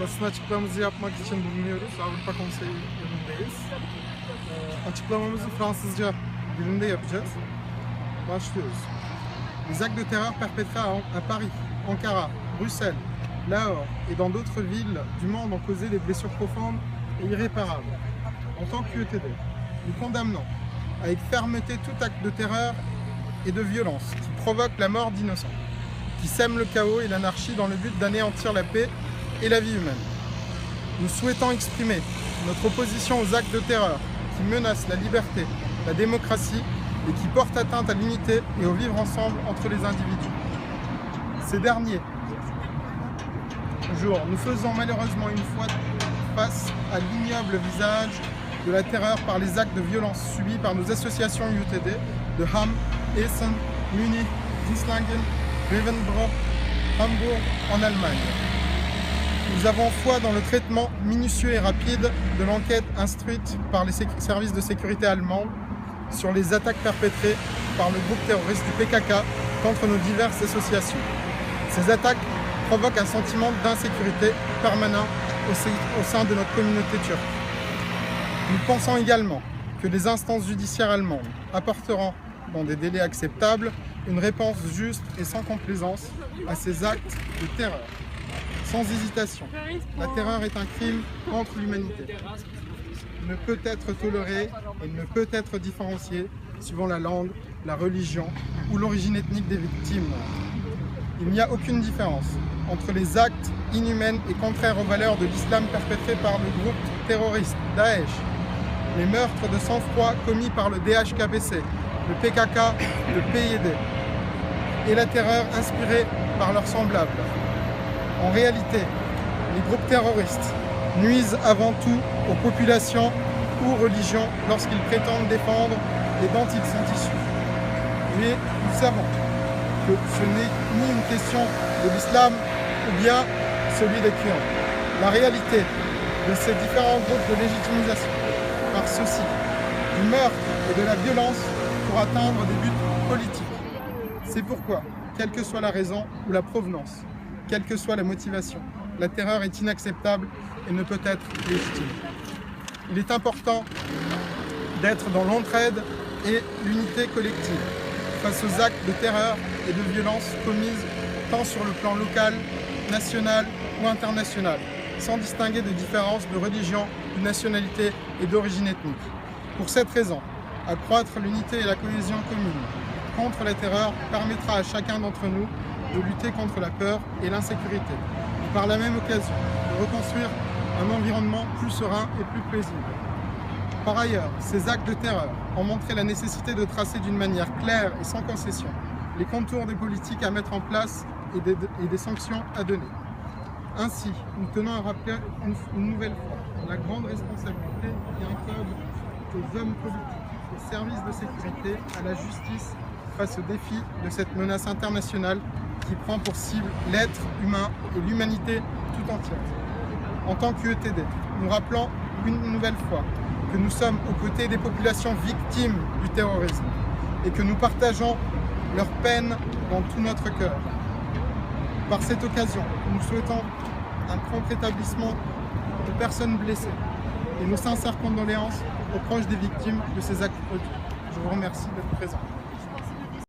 basın açıklamamızı yapmak için bulunuyoruz. Avrupa Konseyi önündeyiz. Açıklamamızı Fransızca dilinde yapacağız. Başlıyoruz. Les actes de terreur perpétrés à Paris, Ankara, Bruxelles, Lahore et dans d'autres villes du monde ont causé des blessures profondes et irréparables. En tant qu'UETD, nous condamnons avec fermeté tout acte de terreur et de violence qui provoque la mort d'innocents, qui sème le chaos et l'anarchie dans le but d'anéantir la paix et la vie humaine. Nous souhaitons exprimer notre opposition aux actes de terreur qui menacent la liberté, la démocratie et qui portent atteinte à l'unité et au vivre ensemble entre les individus. Ces derniers jours, nous faisons malheureusement une fois face à l'ignoble visage de la terreur par les actes de violence subis par nos associations UETD de Hamm, Essen, Munich, Wiesbaden, Grevenbroich, Hambourg en Allemagne. Nous avons foi dans le traitement minutieux et rapide de l'enquête instruite par les services de sécurité allemands sur les attaques perpétrées par le groupe terroriste du PKK contre nos diverses associations. Ces attaques provoquent un sentiment d'insécurité permanent au sein de notre communauté turque. Nous pensons également que les instances judiciaires allemandes apporteront, dans des délais acceptables, une réponse juste et sans complaisance à ces actes de terreur. Sans hésitation, la terreur est un crime contre l'humanité. Il ne peut être toléré et ne peut être différencié suivant la langue, la religion ou l'origine ethnique des victimes. Il n'y a aucune différence entre les actes inhumains et contraires aux valeurs de l'islam perpétrés par le groupe terroriste Daesh, les meurtres de sang-froid commis par le DHKPC, le PKK, le PYD, et la terreur inspirée par leurs semblables. En réalité, les groupes terroristes nuisent avant tout aux populations ou religions lorsqu'ils prétendent défendre et dont ils sont issus. Mais nous savons que ce n'est ni une question de l'islam ou bien celui des Kurdes. La réalité de ces différents groupes de légitimisation par ceux-ci, du meurtre et de la violence pour atteindre des buts politiques. C'est pourquoi, quelle que soit la raison ou la provenance, quelle que soit la motivation, la terreur est inacceptable et ne peut être légitime. Il est important d'être dans l'entraide et l'unité collective face aux actes de terreur et de violence commises tant sur le plan local, national ou international, sans distinguer de différence de religion, de nationalité et d'origine ethnique. Pour cette raison, accroître l'unité et la cohésion commune contre la terreur permettra à chacun d'entre nous de lutter contre la peur et l'insécurité, et par la même occasion de reconstruire un environnement plus serein et plus paisible. Par ailleurs, ces actes de terreur ont montré la nécessité de tracer d'une manière claire et sans concession les contours des politiques à mettre en place et des sanctions à donner. Ainsi, nous tenons à rappeler une nouvelle fois la grande responsabilité qui incombe aux hommes politiques, aux services de sécurité, à la justice face au défi de cette menace internationale qui prend pour cible l'être humain et l'humanité tout entière. En tant qu'UETD, nous rappelons une nouvelle fois que nous sommes aux côtés des populations victimes du terrorisme et que nous partageons leur peine dans tout notre cœur. Par cette occasion, nous souhaitons un prompt rétablissement de personnes blessées et nos sincères condoléances aux proches des victimes de ces actes odieux. Je vous remercie d'être présents.